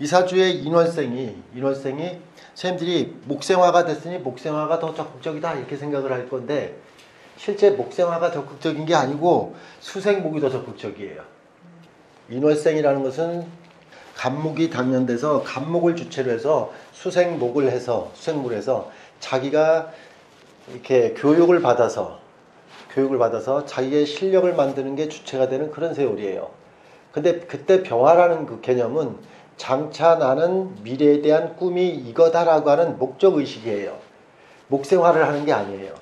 이사주의 인월생이 선생님들이 목생화가 됐으니 목생화가 더 적극적이다 이렇게 생각을 할 건데 실제 목생화가 적극적인 게 아니고 수생목이 더 적극적이에요. 인월생이라는 것은 간목이 당연돼서 간목을 주체로 해서 수생목을 해서 자기가 이렇게 교육을 받아서 자기의 실력을 만드는 게 주체가 되는 그런 세월이에요. 근데 그때 병화라는 그 개념은 장차 나는 미래에 대한 꿈이 이거다라고 하는 목적의식이에요. 목생화를 하는 게 아니에요.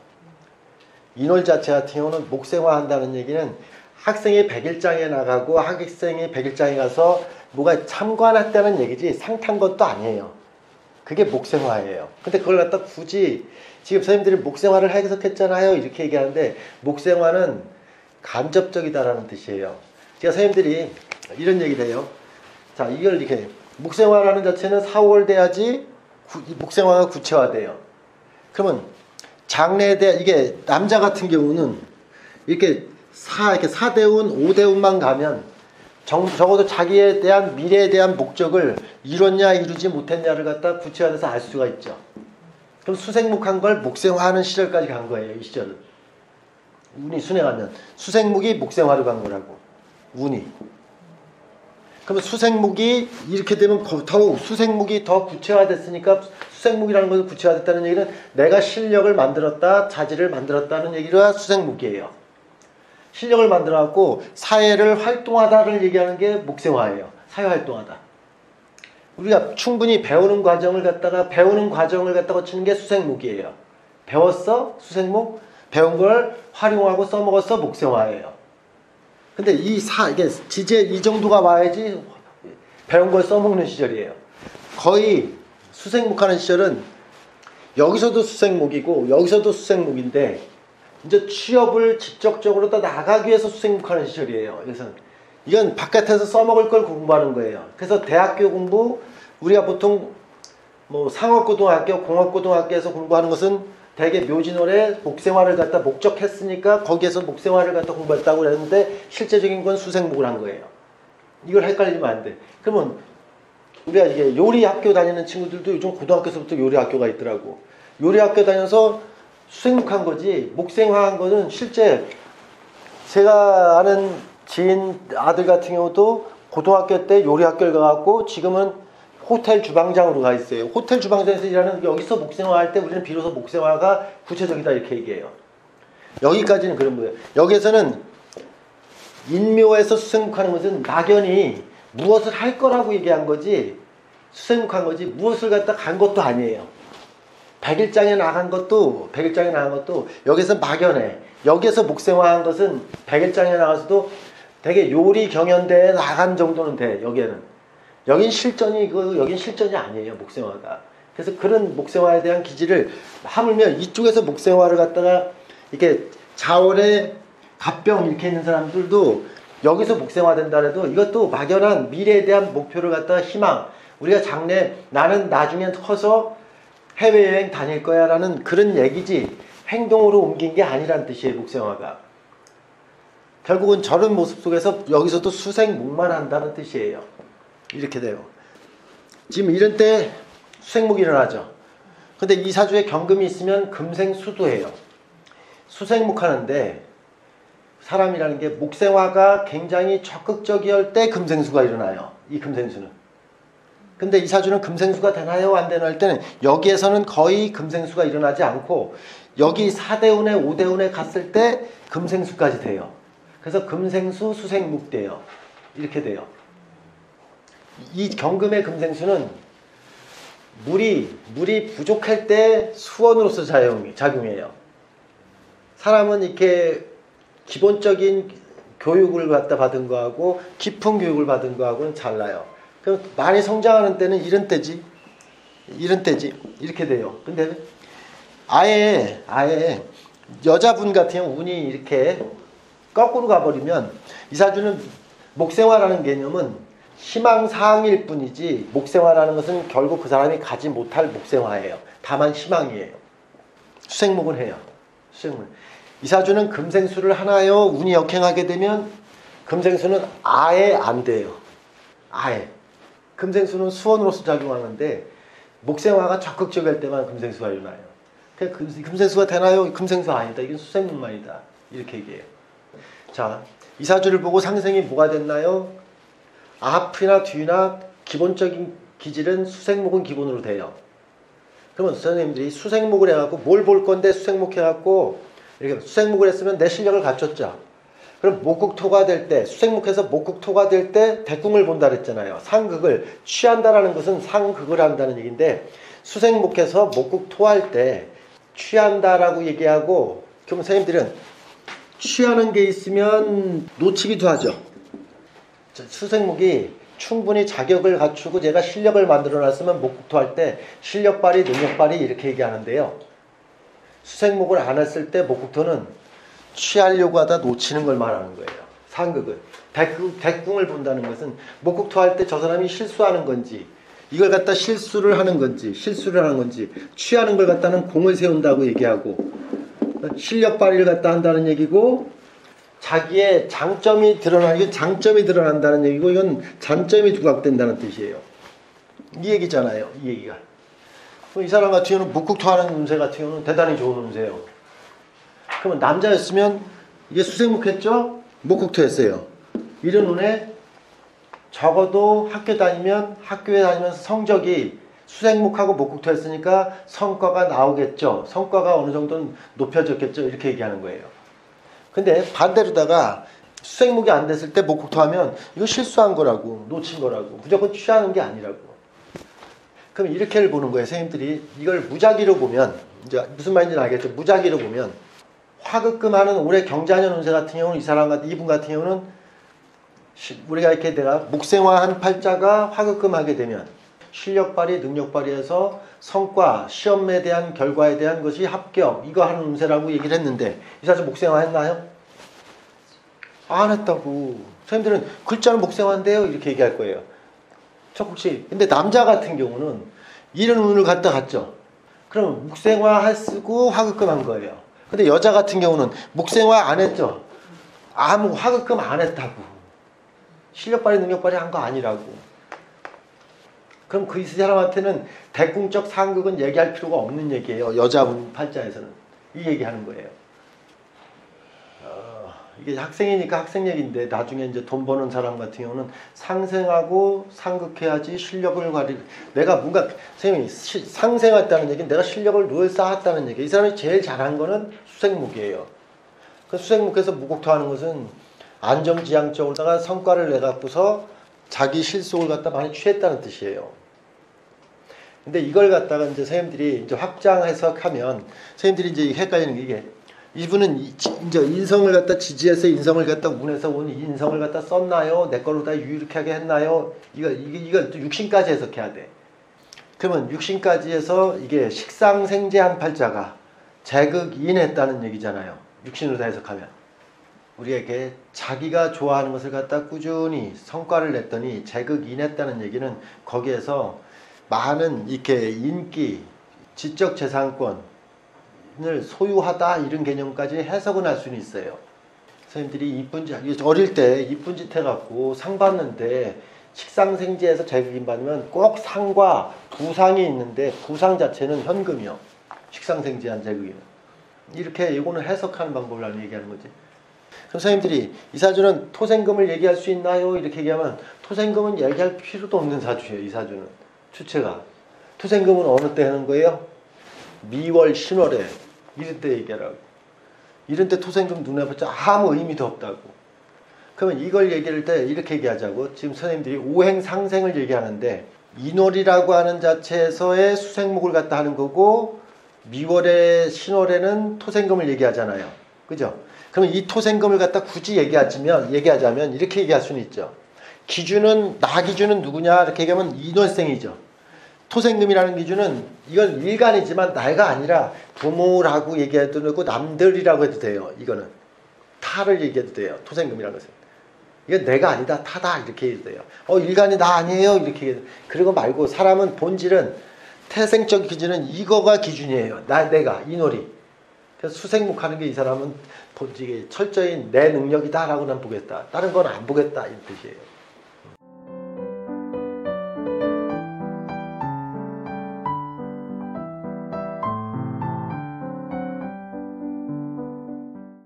인월 자체 같은 경우는 목생화 한다는 얘기는 학생이 백일장에 나가고 학생이 백일장에 가서 뭐가 참관했다는 얘기지 상탄 것도 아니에요. 그게 목생화예요. 근데 그걸 갖다 굳이 지금 선생님들이 목생화를 해석했잖아요. 이렇게 얘기하는데 목생화는 간접적이다라는 뜻이에요. 제가 선생님들이 이런 얘기를 해요. 자, 이걸 이렇게 목생화라는 자체는 4월 돼야지 목생화가 구체화돼요. 그러면 장래에 대한 이게 남자 같은 경우는 이렇게 4대운, 5대운만 가면 적어도 자기에 대한 미래에 대한 목적을 이뤘냐 이루지 못했냐를 갖다 구체화돼서 알 수가 있죠. 그럼 수생목한 걸 목생화하는 시절까지 간 거예요. 이 시절은. 운이 순행하면 수생목이 목생화로 간 거라고. 운이. 그러면 수생목이 이렇게 되면 더욱 수생목이 더 구체화됐으니까 수생목이라는 것은 구체화됐다는 얘기는 내가 실력을 만들었다, 자질을 만들었다는 얘기가 수생목이에요. 실력을 만들어갖고 사회를 활동하다를 얘기하는 게 목생화예요. 사회활동하다. 우리가 충분히 배우는 과정을 갖다가 치는 게 수생목이에요. 배웠어? 수생목? 배운 걸 활용하고 써먹었어? 목생화예요. 근데 이게 지제 이 정도가 와야지 배운 걸 써먹는 시절이에요. 거의 수생목하는 시절은 여기서도 수생목이고 여기서도 수생목인데 이제 취업을 직접적으로 더 나가기 위해서 수생목하는 시절이에요. 그래서 이건 바깥에서 써먹을 걸 공부하는 거예요. 그래서 대학교 공부 우리가 보통 뭐 상업고등학교, 공업고등학교에서 공부하는 것은 대개 묘진월에 목생화를 갖다 목적했으니까 거기에서 목생화를 갖다 공부했다고 그랬는데 실제적인 건 수생목을 한 거예요. 이걸 헷갈리면 안 돼. 그러면 우리가 이게 요리학교 다니는 친구들도 요즘 고등학교에서부터 요리학교가 있더라고. 요리학교 다녀서 수생목한 거지 목생화한 거는 실제 제가 아는 지인 아들 같은 경우도 고등학교 때 요리학교를 가갖고 지금은 호텔 주방장으로 가 있어요. 호텔 주방장에서 일하는 여기서 목생화 할 때 우리는 비로소 목생화가 구체적이다 이렇게 얘기해요. 여기까지는 그런 거예요. 여기에서는 인묘에서 수생목하는 것은 막연히 무엇을 할 거라고 얘기한 거지 수생목한 거지 무엇을 갖다 간 것도 아니에요. 백일장에 나간 것도 여기서 막연해. 여기에서 목생화한 것은 백일장에 나가서도 되게 요리 경연대에 나간 정도는 돼. 여긴 실전이 아니에요. 목생화가. 그래서 그런 목생화에 대한 기질을 하물며 이쪽에서 목생화를 갖다가 이렇게 자월에 갑병 이렇게 있는 사람들도 여기서 목생화 된다 해도 이것도 막연한 미래에 대한 목표를 갖다가 희망. 우리가 나는 나중에 커서 해외여행 다닐 거야 라는 그런 얘기지 행동으로 옮긴 게 아니란 뜻이에요. 목생화가. 결국은 저런 모습 속에서 여기서도 수생목만 한다는 뜻이에요. 이렇게 돼요. 지금 이런 때 수생목이 일어나죠. 근데 이 사주에 경금이 있으면 금생수도예요. 수생목 하는데 사람이라는 게 목생화가 굉장히 적극적이할 때 금생수가 일어나요. 이 금생수는. 근데 이 사주는 금생수가 되나요? 안 되나 할 때는 여기에서는 거의 금생수가 일어나지 않고 여기 4대운에 5대운에 갔을 때 금생수까지 돼요. 그래서 금생수 수생목 돼요. 이렇게 돼요. 이 경금의 금생수는 물이 부족할 때 수원으로서 작용해요. 사람은 이렇게 기본적인 교육을 갖다 받은 거하고 깊은 교육을 받은 거하고는 달라요. 그럼 많이 성장하는 때는 이런 때지 이렇게 돼요. 근데 아예 여자분 같은 경우 운이 이렇게 거꾸로 가버리면 이 사주는 목생화라는 개념은 희망사항일 뿐이지 목생화라는 것은 결국 그 사람이 가지 못할 목생화예요. 다만 희망이에요. 수생목은 해요. 이 사주는 금생수를 하나요? 운이 역행하게 되면 금생수는 아예 안 돼요. 아예. 금생수는 수원으로서 작용하는데 목생화가 적극적일 때만 금생수가 일어나요. 금생수가 되나요? 금생수 아니다. 이건 수생목만이다. 이렇게 얘기해요. 자, 이사주를 보고 상생이 뭐가 됐나요? 앞이나 뒤나 기본적인 기질은 수생목은 기본으로 돼요. 그러면 선생님들이 수생목을 해갖고 뭘 볼 건데 수생목 해갖고 이렇게 수생목을 했으면 내 실력을 갖췄죠. 그럼 목국토가 될 때, 수생목해서 목국토가 될 때 대궁을 본다 그랬잖아요. 상극을 취한다라는 것은 상극을 한다는 얘기인데, 수생목해서 목국토할 때 취한다라고 얘기하고, 그러면 선생님들은 취하는 게 있으면 놓치기도 하죠. 수생목이 충분히 자격을 갖추고 제가 실력을 만들어 놨으면 목국토할 때 실력 발휘, 능력 발휘 이렇게 얘기하는데요. 수생목을 안 했을 때 목국토는 취하려고 하다 놓치는 걸 말하는 거예요. 상극은. 대궁을 본다는 것은 목국토할 때 저 사람이 실수하는 건지, 이걸 갖다 실수를 하는 건지, 취하는 걸 갖다는 공을 세운다고 얘기하고, 실력 발휘를 갖다 한다는 얘기고, 자기의 장점이 드러난다는 얘기고, 이건 장점이 부각된다는 뜻이에요. 이 얘기잖아요. 이 얘기가. 이 사람 같은 경우는 목국토하는 운세 같은 경우는 대단히 좋은 운세예요. 그러면 남자였으면 이게 수생목했죠? 목국토했어요. 이런 운에 적어도 학교에 다니면서 성적이 수생목하고 목국토했으니까 성과가 나오겠죠. 성과가 어느 정도는 높여졌겠죠. 이렇게 얘기하는 거예요. 근데 반대로다가 수생목이 안 됐을 때 목국토하면 이거 실수한 거라고, 놓친 거라고, 무조건 취하는 게 아니라고. 그럼 이렇게를 보는 거예요. 선생님들이 이걸 무작위로 보면, 이제 무슨 말인지 알겠죠? 무작위로 보면 화급금하는 올해 경자년 운세 같은 경우는 이분 같은 경우는 우리가 이렇게 내가 목생화한 팔자가 화급금하게 되면 실력 발휘, 능력 발휘해서 성과, 시험에 대한 결과에 대한 것이 합격, 이거 하는 운세라고 얘기를 했는데 이 사주 목생화 했나요? 안 했다고. 선생님들은 글자는 목생화인데요 이렇게 얘기할 거예요. 혹시 근데 남자 같은 경우는 이런 운을 갖다 갔죠. 그럼 목생화 쓰고 화급금한 거예요. 근데 여자 같은 경우는 목생화 안 했죠. 아무 화급금 안 했다고. 실력 발휘, 능력 발휘 한 거 아니라고. 그럼 그 사람한테는 대궁적 상극은 얘기할 필요가 없는 얘기예요. 여자분 팔자에서는. 이 얘기하는 거예요. 이게 학생이니까 학생 얘기인데 나중에 이제 돈 버는 사람 같은 경우는 상생하고 상극해야지 실력을 내가 뭔가 선생님이 상생했다는 얘기는 내가 실력을 늘 쌓았다는 얘기예요. 이 사람이 제일 잘한 거는 수생목이에요. 그 수생목에서 무국토하는 것은 안정지향적으로다가 성과를 내갖고서 자기 실속을 갖다 많이 취했다는 뜻이에요. 근데 이걸 갖다가 이제 선생님들이 이제 확장 해석하면 선생님들이 이제 헷갈리는 게 이게 이분은 이제 인성을 갖다 지지해서 인성을 갖다 운해서 온 인성을 갖다 썼나요? 내 걸로 다 유력하게 했나요? 이걸 또 육신까지 해석해야 돼. 그러면 육신까지 해서 이게 식상생재한 팔자가 재극인했다는 얘기잖아요. 육신으로 다 해석하면. 우리에게 자기가 좋아하는 것을 갖다 꾸준히 성과를 냈더니 재극인했다는 얘기는 거기에서 많은 이렇게 인기, 지적재산권 을 소유하다 이런 개념까지 해석은 할 수는 있어요. 선생님들이 어릴 때 이쁜 짓 해갖고 상 받는데 식상생재에서 재극인 받으면 꼭 상과 부상이 있는데 부상 자체는 현금이요. 식상생재한 재극인은. 이렇게 이거는 해석하는 방법을 얘기하는 거지. 그럼 선생님들이 이 사주는 토생금을 얘기할 수 있나요? 이렇게 얘기하면 토생금은 얘기할 필요도 없는 사주예요. 이 사주는. 주체가. 토생금은 어느 때 하는 거예요? 미월, 신월에 이런 때 얘기하라고. 이런 때 토생금 눈에 봤자 아무 의미도 없다고. 그러면 이걸 얘기할 때 이렇게 얘기하자고. 지금 선생님들이 오행상생을 얘기하는데 인월이라고 하는 자체에서의 수생목을 갖다 하는 거고 미월에 신월에는 토생금을 얘기하잖아요. 그죠? 그러면 이 토생금을 갖다 굳이 얘기하자면 이렇게 얘기할 수는 있죠. 나 기준은 누구냐 이렇게 얘기하면 인월생이죠. 토생금이라는 기준은 이건 일간이지만 나가 아니라 부모라고 얘기해도 되고 남들이라고 해도 돼요. 이거는 타를 얘기해도 돼요. 토생금이라는 것은 이건 내가 아니다 타다 이렇게 해도 돼요. 일간이 나 아니에요 이렇게 얘기해도. 그리고 말고 사람은 본질은 태생적 기준은 이거가 기준이에요. 내가 인월이. 그래서 수생목하는 게 이 사람은 본질이 철저히 내 능력이다라고 난 보겠다. 다른 건 안 보겠다 이 뜻이에요.